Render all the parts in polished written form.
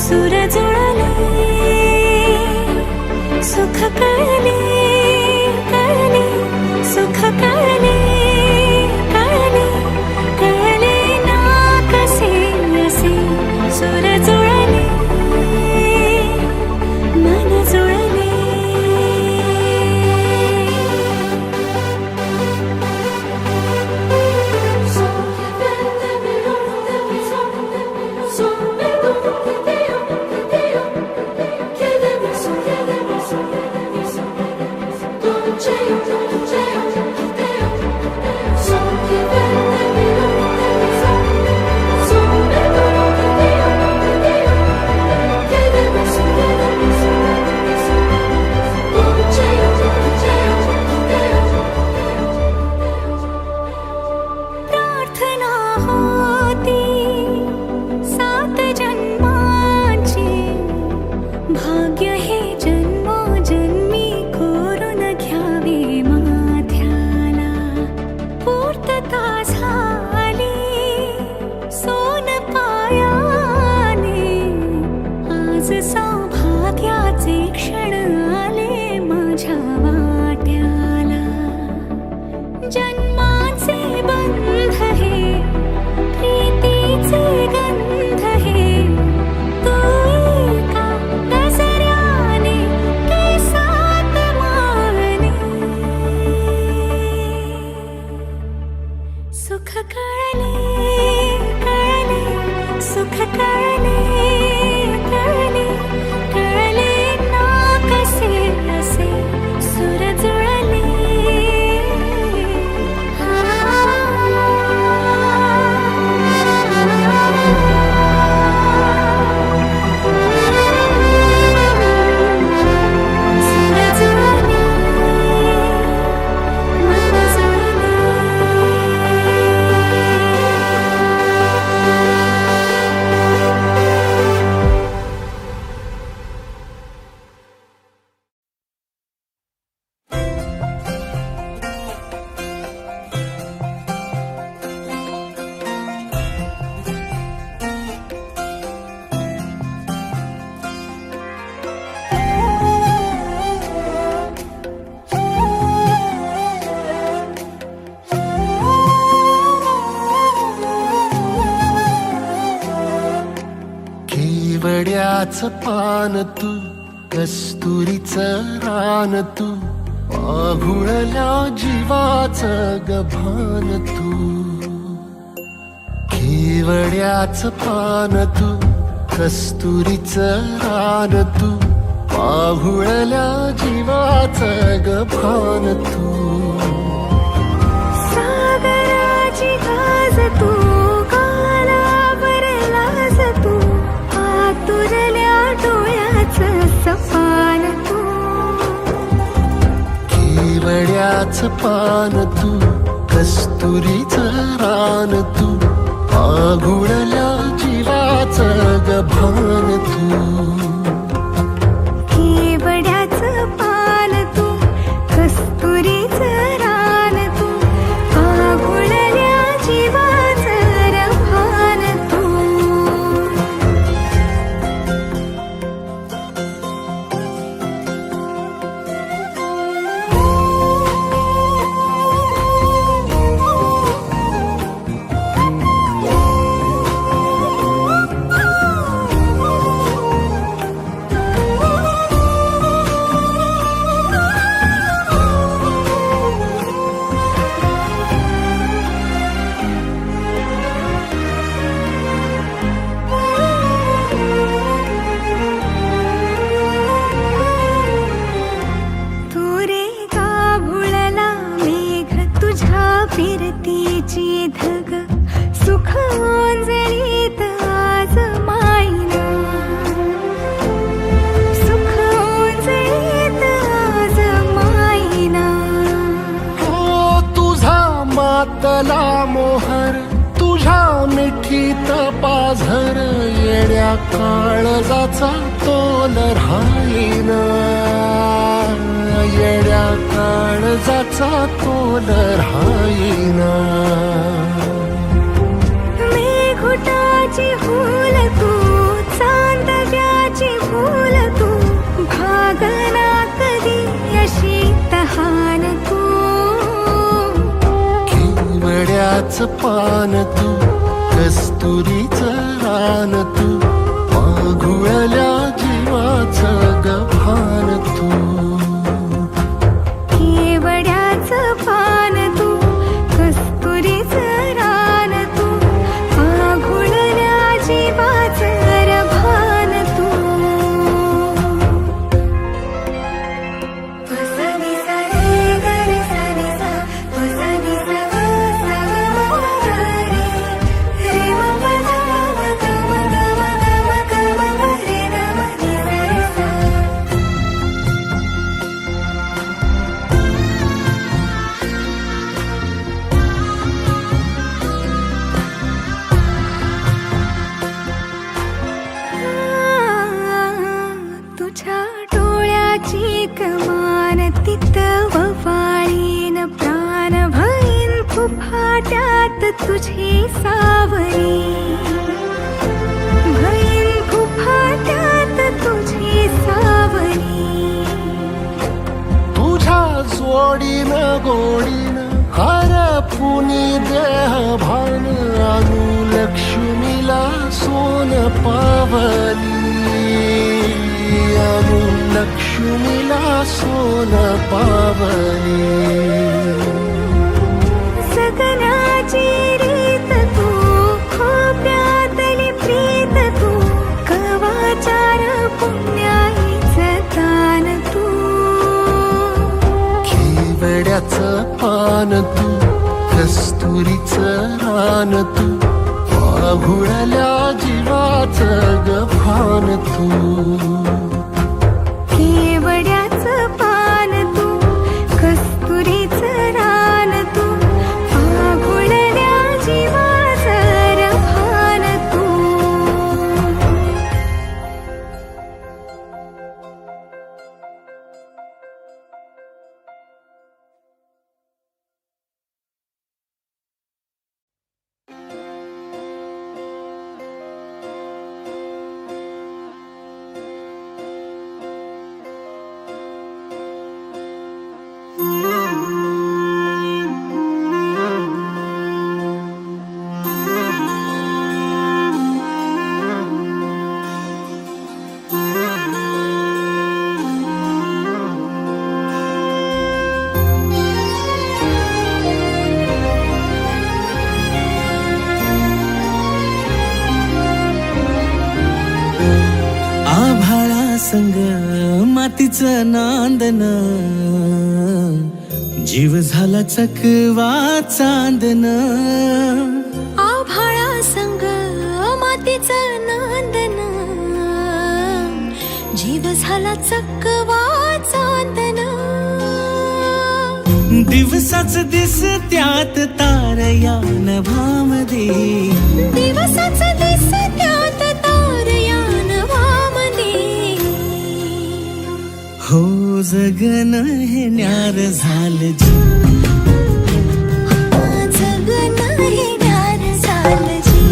सूर जुळले सुख कळले कळले सुख कळले कळले कळले ना कसे असे सूर जुळले मन जुळले प्रार्थना होती 7 जन्मांची भाग्य हे जन्मोजन्मी कोरून घ्यावे माथ्याला पूर्तता झाली सोन पायाने आज सौभाग्याचे क्षण आले माझ्या वाट्याला जन्माचे बंध हे प्रीतीचे गंध हे तू एका नजऱ्याने केसात माने सुख कळले कळले सुख कळले कळले कळले ना कसे असे सूर जुळले केवड्याचं पान तू कस्तुरीचं रान तू आघुळल्या जीवाचं गभान तू केवड्याचं पान तू कस्तुरीचं रान तू आघुळल्या जीवाचं गभान तू सागराची गाज तू गालावर लाज तू आतुरल्या डोळ्याचं सपान तू केवड्याचं पान तू कस्तुरीचं रान तू आघुळल्या जीवाचं गभान तू केवड्याचं पान तू कस्तुरीचं रान तू आघुळल्या जीवाचं रभान तू फिरतीची धग सुख ओंजळीत आज मायना सुख ओंजळीत आज मायना हो तुझा मातला मोहर तुझ्या मिठीत पाझर येड्या काळजाचा तोल राहीना येड्या काळजाचा तोल राहीना मेघुटाची हुल तू चांदव्या पान तू, कस्तुरीचं रान तू, माघुळल्या जीवाचं गभान तू. केवड्याचं पान तू, कस्तुरीचं रान तू, आघुळल्या जीवाचं रभान तू. पसनी सा रे ग रे सा रे सा, पसनी सा ग सा ग म ग रे, रे म प ध म ग म ग म ग म ग म ग रे ग म नि सा रे सा. तुझ्या डोळ्याची कमान तिथं ववाळीन प्राण भईन फुफाट्यात तुझी सावली, भईन फुफाट्यात तुझी सावली. तुझ्या जोडीनं गोडीनं हरपुनी देह भान आणू लक्ष्मीला सोन पावली, आणू लक्ष्मीला सोन पावली. सगनाची रीत तू, खोप्यातली प्रीत तू, कवाचार पुण्याईचं दान तू. केवड्याचं पान तू, कस्तुरीचं रान तू, माघुळल्या जीवाचं गभान तू. केवड्याचं पान तू, कस्तुरीचं रान तू, आघुळल्या जीवाचं रभान तू. संग मातीचं नांदन, जीव झाला चकवा चांदन. आभाळा संग मातीचं नांदन, जीव झाला चकवा चांदन. दिवसाच दिस त्यात तारया नभामध्ये, दिवसाच दिस त्यात तारया नभामध्ये. हो जगन हे न्यार झालं जी, जगन हे न्यार झालं जी,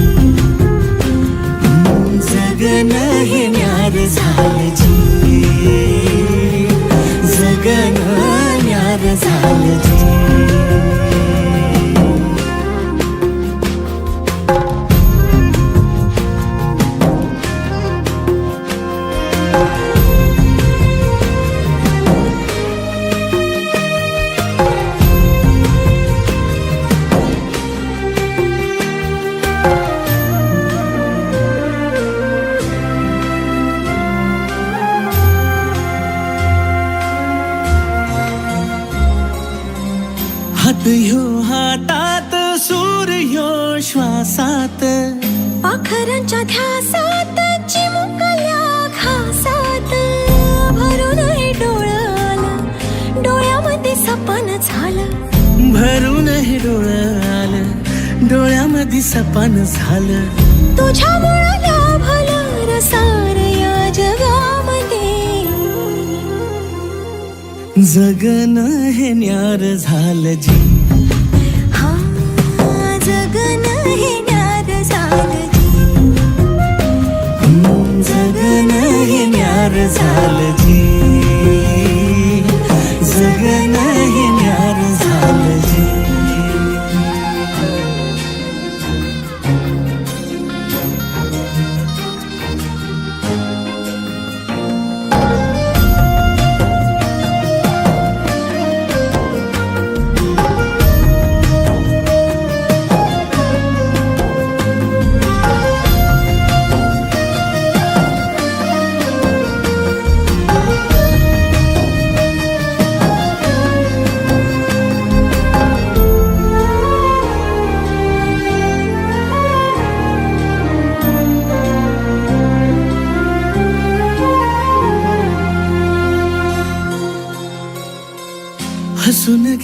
जगन हे न्यार झालं जी, जगन न्यार झालं जी. हात ह्यो हातात सूर्य श्वासात, पाखरांच्या ध्यासात चिमुकल्या घासात. भरून हे डोळं आलं, डोळ्यामध्ये सपन झालं. भरून हे डोळं आलं, डोळ्यामध्ये सपन झालं. तुझ्यामुळं लाभलं रसार या जगामध्ये. जगन हे न्यार झालं जी, हा जगन हे न्यार झालं जी, जगन हे न्यार झालं जी, जगन हे न्यार झालं जी.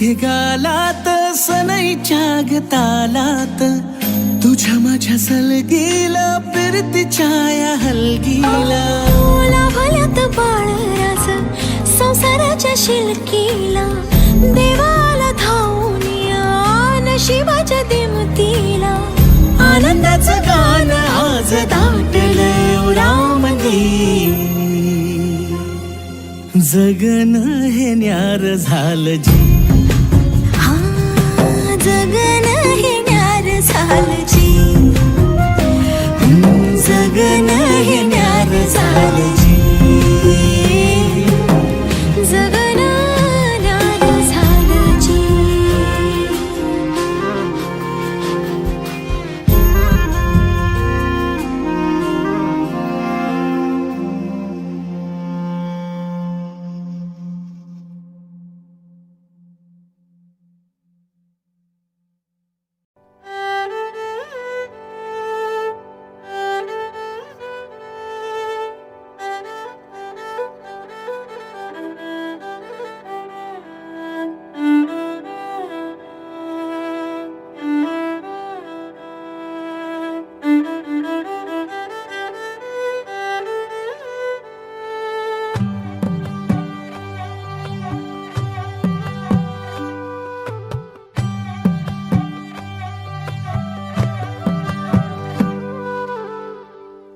घे गालात सनईच्या गतालात तुझ्या माझ्या सलगीला फिरतीच्या या हलगीला लाभल्यात बाळराज संसाराच्या शिलकीला देवाला धावून या नशिबाच्या दिमतीला आनंदाचं गाण आज दाटलंय उरामध्ये जगन हे न्यार झालं जी हा जगन हे न्यार झालं जी जगन हे न्यार झालं जी जगन न्यार झालं जी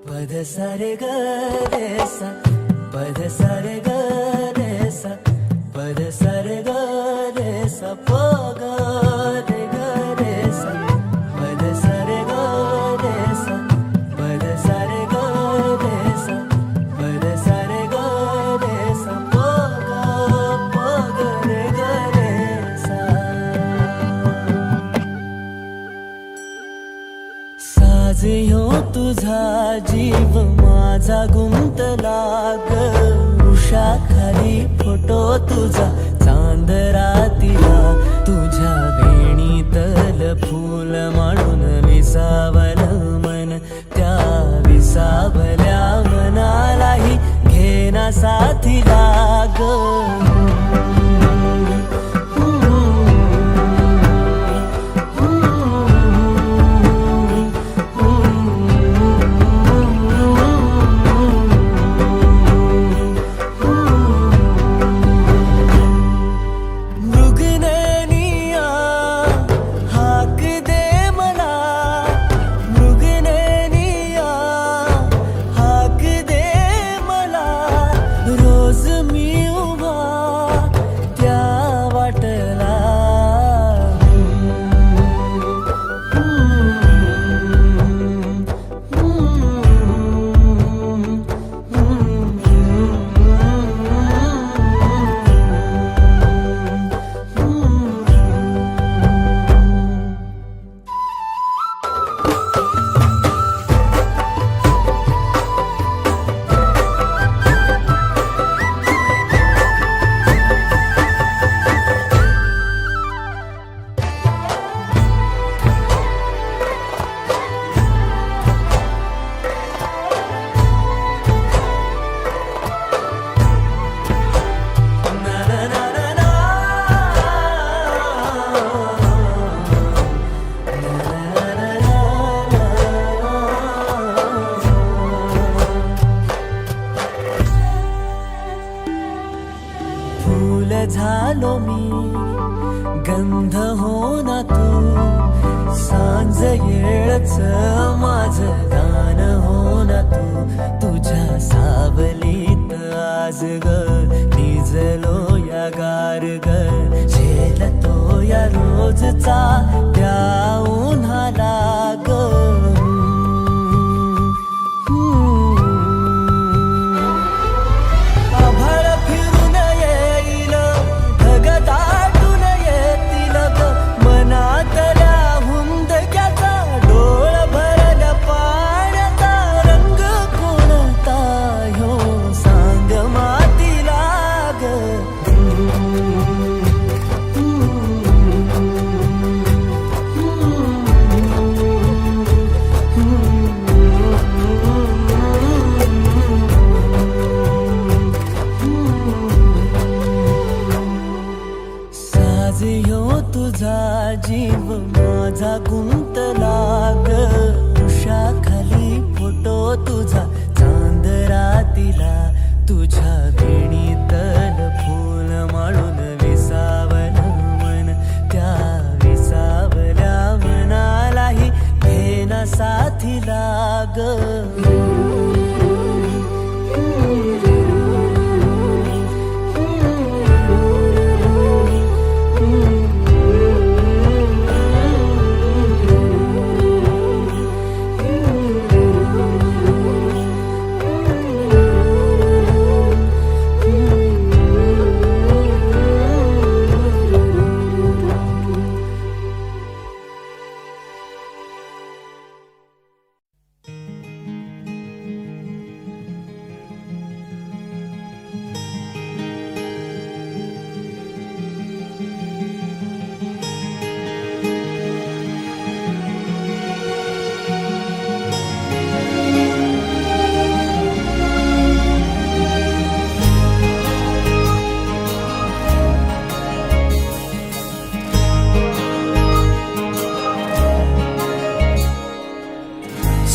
पद सारे ग रे सा पद सारे ग रे सा पद सारे ग रे सा प ग रे ग रे सा पद सारे ग रे सा पद सारे ग रे सा पद सारे ग रे सा प ग रे ग रे सा साज ह्यो तुझा जीव माझा गुंतला ग उषा खाली फोटो तुझा चांद रातीला तुझ्या वेणीतल फूल म्हणून विसावल मन त्या विसावल्या मनालाही घेना साथीला ग झालो मी गंध हो ना तू सांज येळच माझं गान हो ना तू तुझ्या सावलीत आज ग निजलो या गार ग झेलतो या रोजचा त्या उन्हाला ग जीव माझा गुंतला ग उषाखाली फोटो तुझा चांद रातीला तुझ्या वेणीतल फूल माळून विसावलं मन त्या विसावल्या मनालाही घेना साथीला ग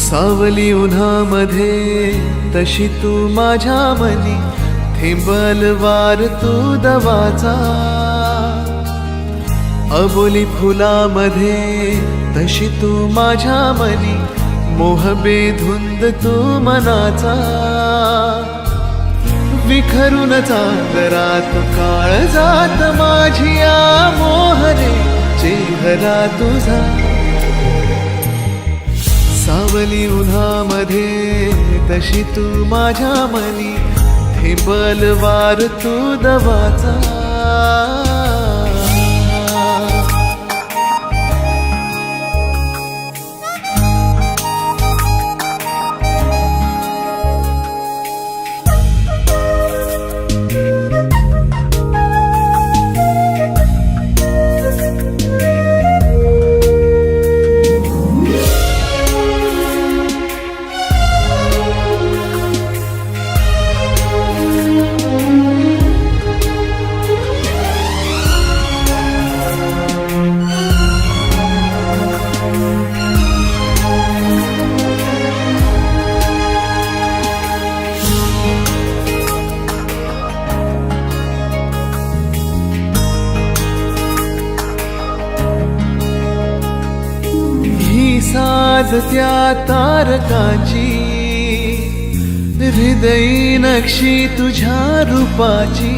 सावली उन्हामध्ये तशी तू माझ्या मनी थेंबल वार तू दवाचा अबोली फुलामध्ये तशी तू माझ्या मनी मोह बेधुंद तू मनाचा विखरून चांदरात काळ जात माझी या मोहरे चेहरा तुझा सावली उन्हामध्ये तशी तू माझ्या मनी थेंबल वार तू दवाचा साज त्या तारकाची हृदयी नक्षी तुझ्या रूपाची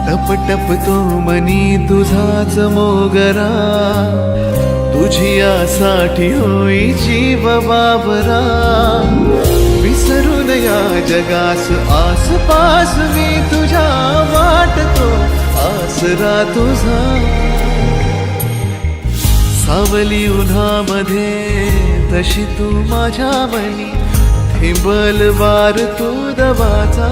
टपटप तो मनी तुझाच मोगरा तुझी यासाठी होई जीव बाबरा विसरून या जगास आसपास मी तुझ्या वाटतो आसरा तुझा सावली उन्हामध्ये तशी तू माझ्या मनी थेंबल वार तू दवाचा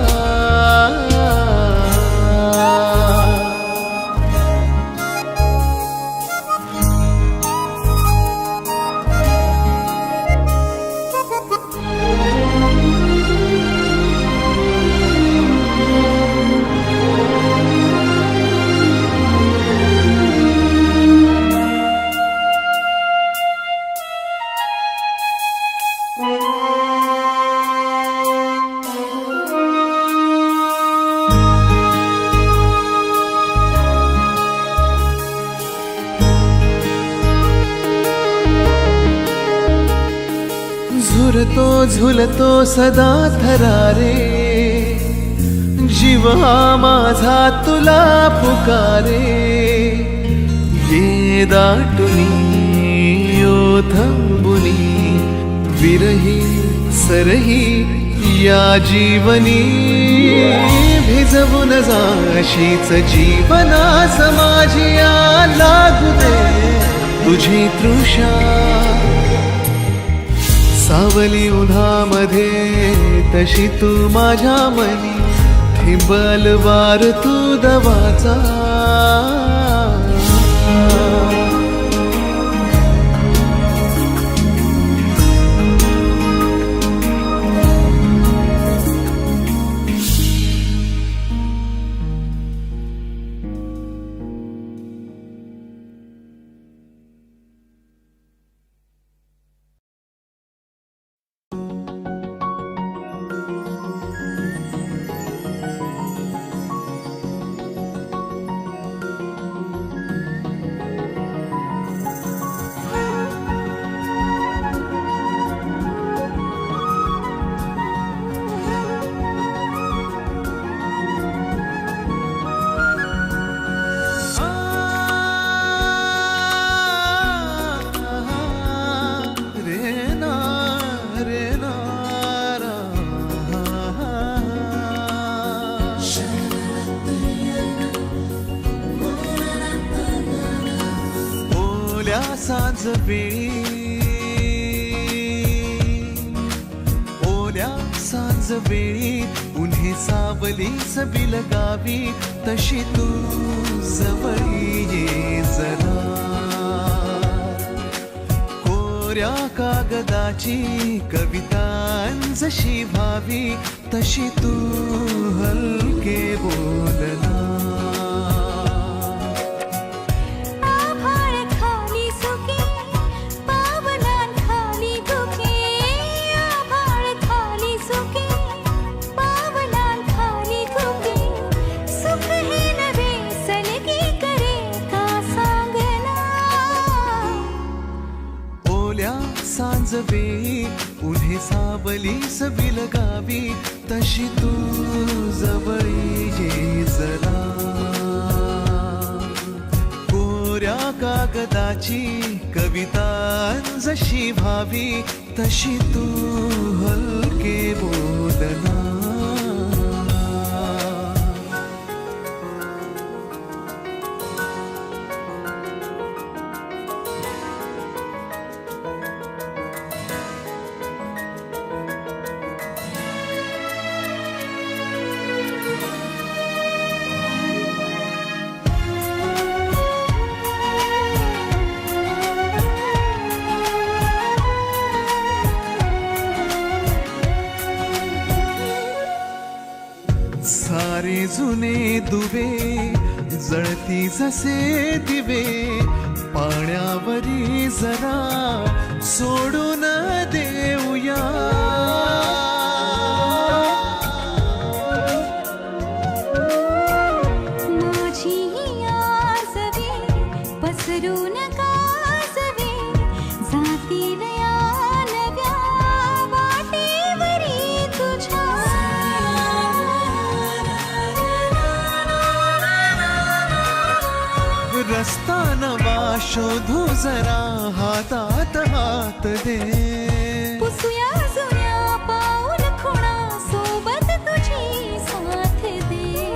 झुरतो झुलतो सदा थरारे जीव हा माझा तुला पुकारे ये दाटुनी ओथंबुनी विरही सरही या जीवनी भिजवून जाशीच जीवना समाजिया लागू दे तुझी तृषा सावली उन्हामध्ये तशी तू माझ्या मनी थेंबल वार तू दवाचा ओल्या सांज वेळी, ओल्या सांज वेळी उन्हे सावलीच बिलगावी, तशी तू जवळी ये जरा. कोऱ्या कागदाची कविता जशी व्हावी, तशी तू हलके बोलना. आभाळ खाली सुके पावलांखाली धुके, आभाळ खाली सुके पावलांखाली धुके, सुख हे नवे सलगी करे का सांगना. ओल्या सांज वेळी उन्हे सावलीस बिलगावी, तशी तू जवळी ये जरा. कोऱ्या कागदाची कविता जशी व्हावी, तशी तू हलके बोलना. सारे जुने दुवे जळती जसे दिवे, पाण्यावरी जरा सोडून देऊया. माझी आसवे पसरून कासवे, जातील या नव्या वाटेवरी तुझ्या. रस्ता नवा शोधू जरा, हातात हात दे. पुसूया जुन्या पाऊल खुणा, सोबत तुझी साथ दे.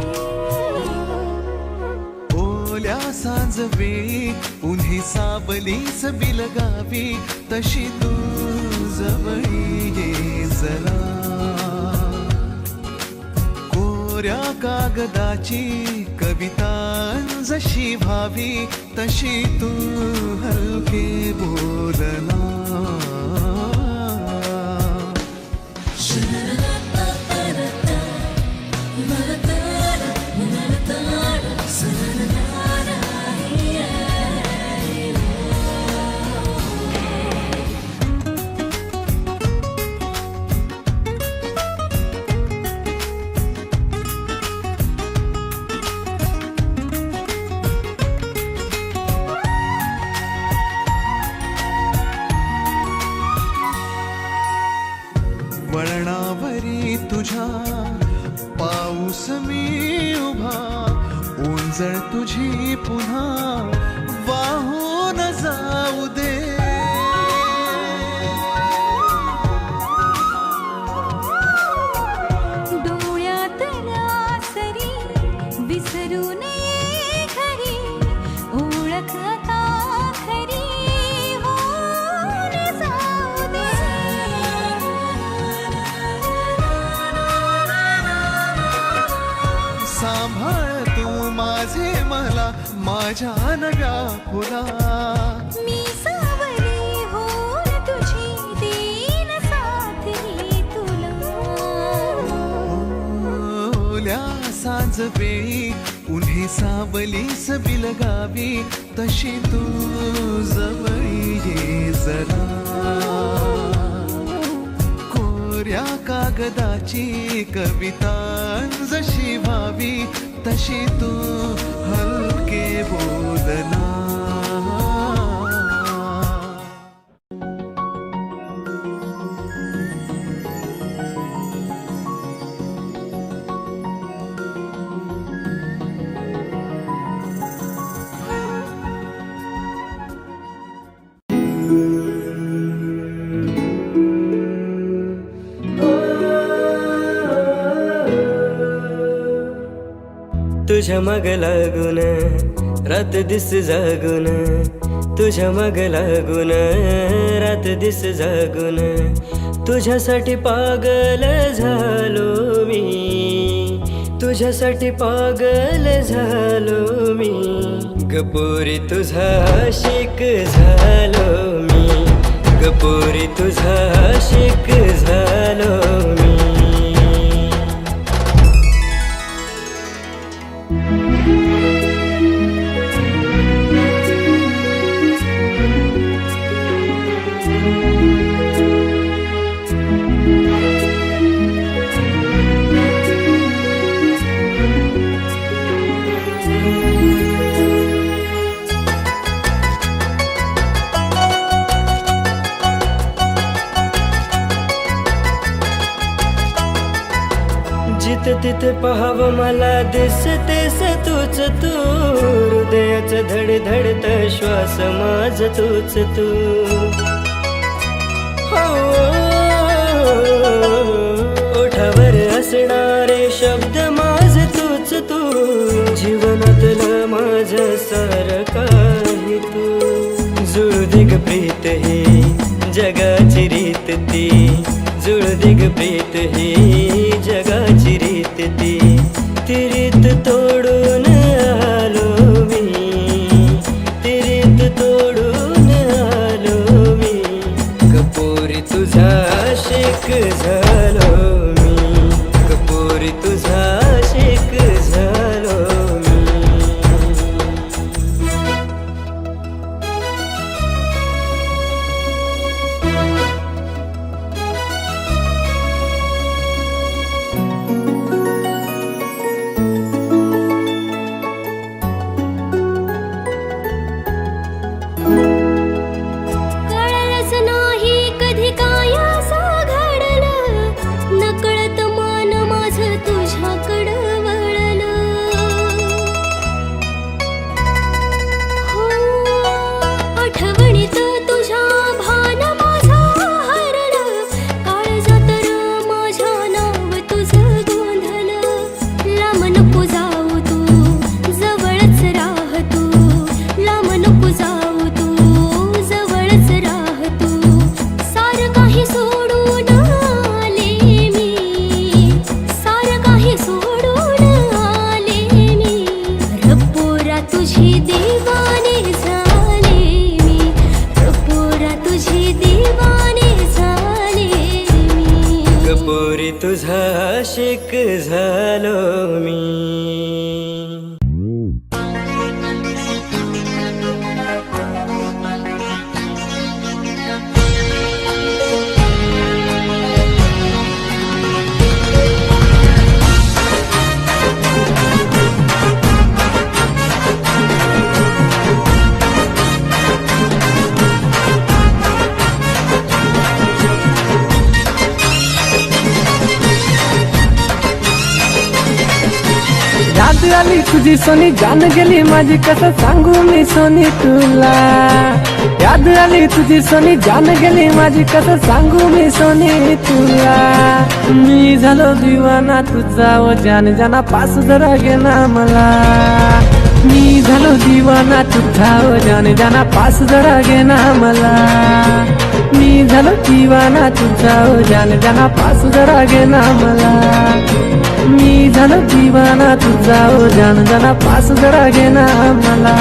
ओल्या सांज वेळी उन्हे सावलीच बिलगावी, तशी तू जवळी ये जरा. कोऱ्या कागदाची कविता जशी व्हावी, तशी तू हलके बोलना. वळणावरी तुझ्या पाऊस मी उभा, ओंजळ तुझी पुन्हा वाहून जाऊ दे. डोळ्यातल्या सरी विसरू नये घरी, ओळख आता खरी होऊन जाऊ दे. सांभाळ तू माझे मला माझ्या नव्या फुला. मी सावली होऊन तुझी देईन साथ ही तुला. ओल्या सांज वेळी उन्हे सावलीस बिलगावी, तशी तू जवळी ये जरा. कोऱ्या कागदाची कविता जशी व्हावी, तशी तू हलके बोलना. तुझ्या मग लागून रात दिस जागून, तुझ्या मग लागून रात दिस जागून तुझ्यासाठी पागल झालो मी, तुझ्यासाठी पागल झालो मी, गपोरी तुझा आशिक झालो मी, गपोरी तुझा आशिक झालो मी. जिथे तिथे पाहावं मला दिसतेस तूच तू, हृदयाचं धडधडत श्वास माझ तूच तू. हो, ओठावर असणारे शब्द माझ तूच तू, जीवनातलं माझं सारं काही तू. जुळदिग प्रीत ही जगाची रीत ती, जुळदिग प्रीत ही जगाची रीत ती, ती रीत तोडून आलो मी, ती रीत तोडून आलो मी, गपोरी तुझा आशिक झालो मी, गपोरी तुझा आशिक झालो मी. कळलंच नाही कधी काय असं घडलं, नकळत मन माझं तुझ्याकडं वळलं. हो, आठवणीत तुझ्या भान माझं हरलं, काळजात माझ्या नाव तुझं गोंधलं. लांब नको जाऊ तू, जवळच राह तू, लांब नको जाऊ तू, जवळच राह तू. सारं काही सोडून आले मी, सारं काही सोडून आले मी, रपोरा तुझी दीवाने झाले मी, रपोरा तुझी दीवाने झाले मी. गपोरी तुझा आशिक झालो मी. याद आली तुझी सोनी, जान गेली माझी, कसं सांगू मी सोनी तुला. याद आली तुझी सोनी, जान गेली माझी, कसं सांगू मी सोनी तुला. मी झालो दिवाना तुझा, व जान जाना पास जरा घे ना मला. मी झालो दिवाना तुझा, व जान जाना पास जरा घे ना मला. मी झालो दिवाना तुझा, व जान जाना पास जरा घे ना मला. मी झालो दिवाना तुझा, ओ जान जाना पास जरा घे ना मला.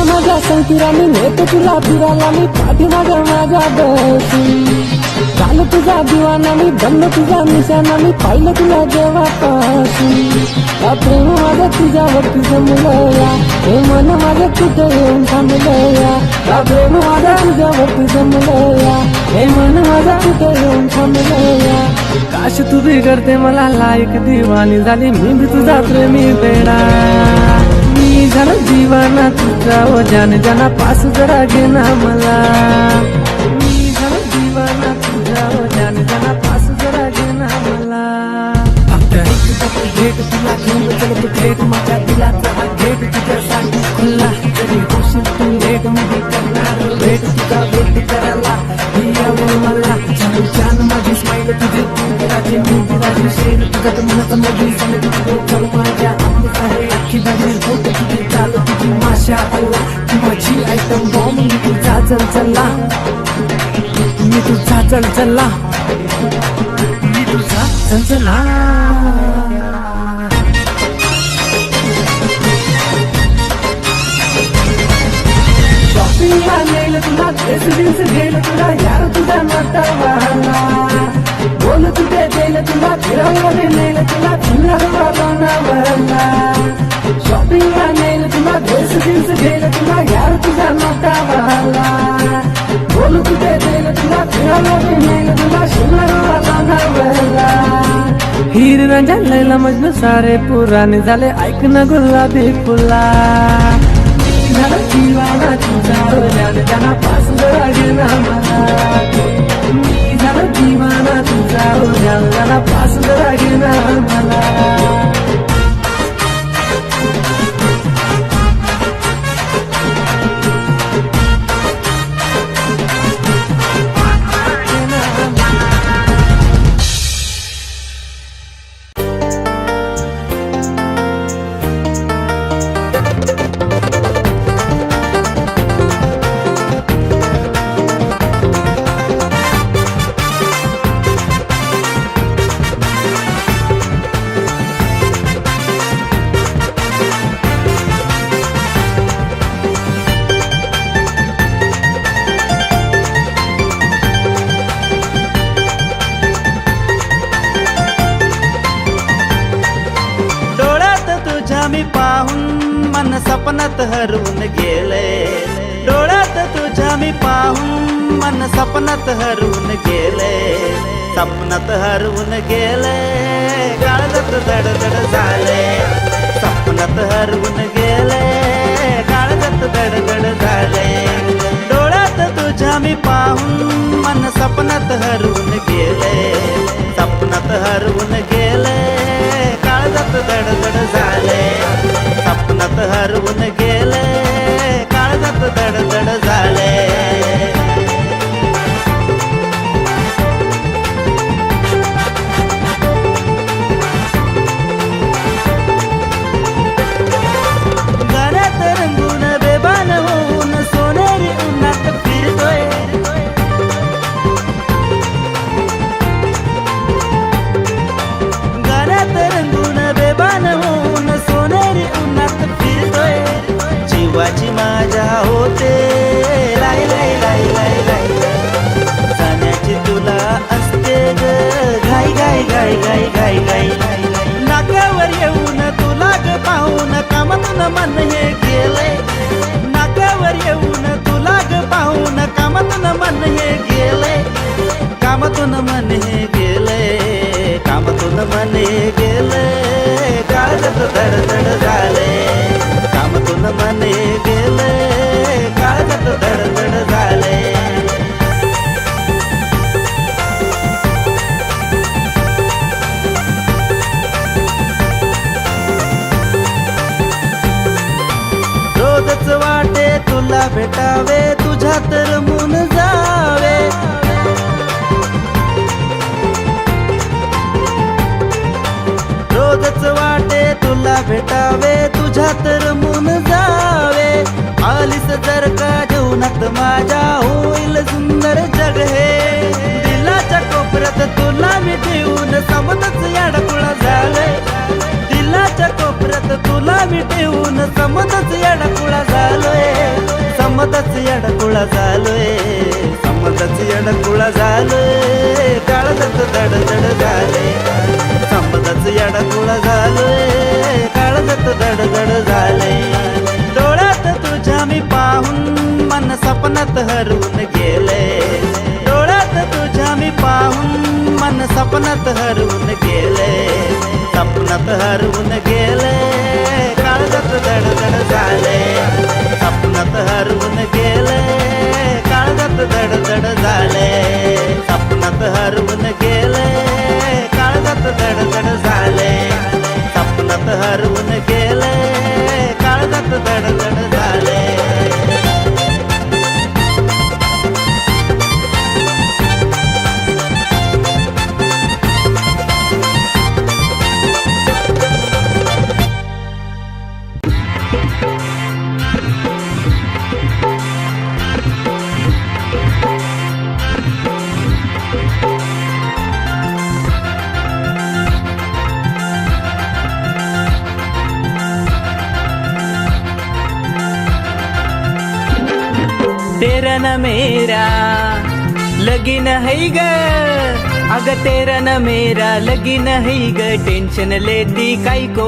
माझ्या संकिरा मी नेतो तुला फिरायला, मी पाठीमागं माझ्या बसून. झालं तुझा दिवाना मी, बनलो तुझा निशाणा मी, पाहिलं तुला जेव्हापासून. हा प्रेम माझं तुझ्यावरती जमलं या, हे मन माझं कुठं येऊन थांबलं या. हा प्रेम माझं तुझ्यावरती जमलं या, हे मन माझं कुठं येऊन थांबलं या. काश तू बिघडते मला लायक दिवाणी झाली, मी भी तुझा प्रेमी बेडा. मी झालो दिवाना तुझा, ओ जान जाना पास जरा घे ना मला. मी झालो दिवाना तुझा, ओ जान जाना पास जरा घे ना मला. भेट तुला घेऊन चलतो भेट माझ्या दिलाचा हा गेट तुझ्यासाठी खुल्ला तरी होशील तू लेट मी करणार भेट तुझा भेट करायला ही आवड मला छान छान माझी स्माईल तुझी तू राजी मी राजी शेर तुझा तर मनाचा मोठी समज तुझी चल माझ्या आमच आहे अख्खी बाजी होत तुझी चाल तुझी माशा अल्ला तू माझी आयटम बॉम्ब मी तुझा चल चला मी तुझा चल चला मी तुझा चल चला शॉपिंगला नेल तुला ड्रेस घेल तुला यार तुझा नाता वाहला बोल तुझे देल तुला फिरवले नेल तुला फिरवा बनवला शॉपिंगला नेल तुला ड्रेस घेल तुला यार तुझा नाता वाहला बोल तुझे देल तुला फिरवले नेल तुला फिरवा बनवला हीर रांझा लैला मजनू सारे पुराणे झाले ऐक ना गुलाबी फुला झालं दिवाना तुझा ज्यांना पासून लागेना मला मी झालं दिवाना तुझा ज्यांना पासून लागेना मला मी पाहून मन सपनात हरवून गेले डोळ्यात तुझ्या मी पाहून मन सपनात हरवून गेले सपनात हरवून गेले काळजात धडधड झाले सपनात हरवून गेले काळजात धडधड झाले डोळ्यात तुझ्या मी पाहून मन सपनात हरवून गेले सपनात हरवून गेले काळजात धडधड झाले सपनात हरवून गेले काळजात धडधड झाले गाण्यात रंगून बेभान होऊन सोनेरी उन्हात फिरतोय गाण्यात रंगून बेभान होऊन सोनेरी उन्हात फिरतोय जीवाची माझ्या होते लाई लाई लाई लाई लाई जाण्याची तुला असते ग घाई घाई घाई घाई घाई घाई नाक्यावर येऊन तुला ग पाहून कामातून मन हे गेले नाक्यावर येऊन तुला ग पाहून कामातून मन हे गेले कामातून मन हे गेले कामातून मन हे गेले काळजात धडधड झाले कामातून मन हे गेले काळजात धडधड झाले रोजच वाटे तुला भेटावे तुझ्यात रमून जावे रोजच वाटे तुला भेटावे तुझ्यात रमून जावे आलीस जर का जीवनात माझ्या होईल सुंदर जग हे दिलाच्या कोपऱ्यात तुला मी ठेवून समजच याडकुळा झाले दिलाच्या कोपऱ्यात तुला मी ठेवून समजच याडकुळा झालोय समजच याडकुळा झालोय समजच याडकुळा झालोय काळजात धडधड झाले समजच याडकुळा झालोय काळजात धडधड झाले डोळ्यात तुझ्या मी पाहून मन सपनात हरवून गेले डोळ्यात तुझ्या मी पाहून मन सपनात हरवून गेले सपनात हरवून गेले काळजात धडधड झाले सपनात हरवून गेले काळजात धडधड झाले सपनात हरवून गेले काळजात धडधड झाले तेरा न मेरा लगीन है ग, अग तेरा न मेरा लगीन है ग, टेंशन लेती काय को,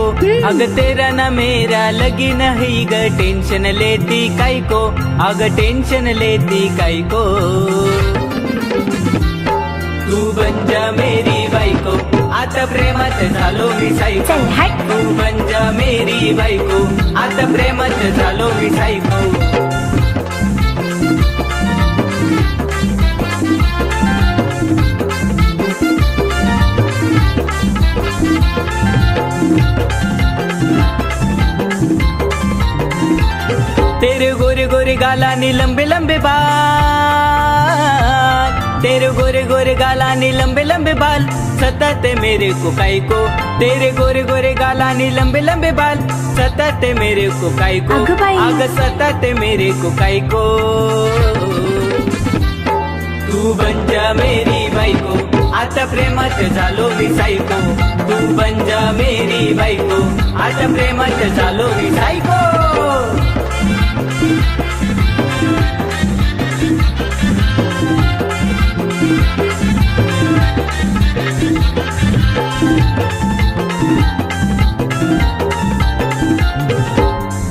अग तेरा न मेरा लगीन है ग, टेंशन लेती काय को, अग टेंशन लेती काय को. तू बन जा मेरी बायको, आता प्रेमात झालो मी सायको. चल हट. तू बन जा मेरी बायको, आता प्रेमात झालो मी सायको. तेरे गोरे गोरे गाला नी लंबे लंबे बाल, तेरे गोरे गोरे गाला नी लंबे लंबे बाल, सताते मेरे को काय को. तेरे गोरे गोरे गाला नी लंबे लंबे बाल, सताते मेरे को काय को, अगं बाई. अग सताते मेरे को काय को. तू बन जा मेरी बायको, आता प्रेमात झालो मी सायको. तू बन जा मेरी बायको, आता प्रेमात झालो मी सायको.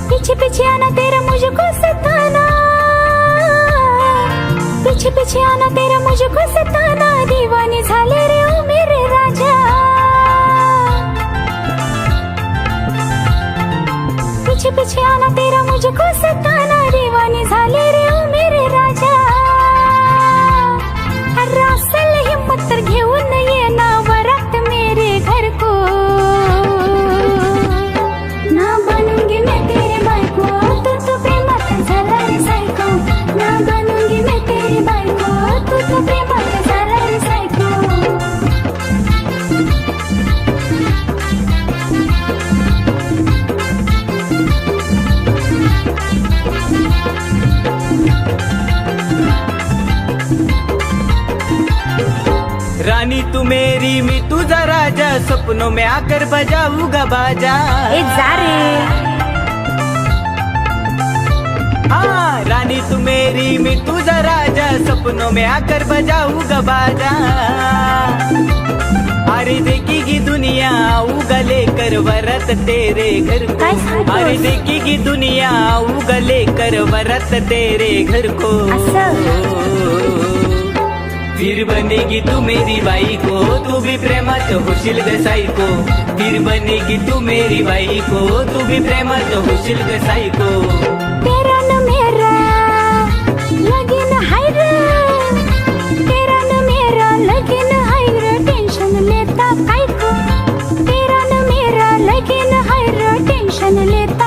पीछे पीछे आना तेरा मुझको सताना, पीछे पीछे आना तेरा मुझको सताना, दीवानी झाले रे ओ मेरे राजा. पीछे पीछे आना तेरा मुझको सताना, दीवानी झाले रे ओ मेरे राजा. रासल हिम्मत तर घेऊन ये ना वरात मेरे घर को, ना बनूंगी मैं तेरी बायको, तू प्रेमात झाला रे सायको. ना बनूंगी मैं तेरी बायको, तू प्रेमात झाला रे सायको. रानी तू मेरी मैं तुझा राजा, सपनों में आकर बजाऊंगा बाजा. ए जा रे. हाँ रानी तू मेरी मैं तुझा राजा, सपनों में आकर बजाऊंगा बाजा. अरे देखेगी दुनिया आऊंगा लेकर वरत तेरे घर को. काय सांगतोस? अरे देखेगी दुनिया आऊंगा लेकर वरत तेरे घर को. असं? फिर बनेगी तू मेरी बाई को, तू भी प्रेमात होशील ग सायको. फिर बनेगी तू मेरी बाई को, तू भी प्रेमात होशील ग सायको. तेरा न मेरा लगीन हाय रे, तेरा न मेरा लगीन हाय रे, टेंशन लेता काय को. तेरा न मेरा लगीन हाय रे, टेंशन लेता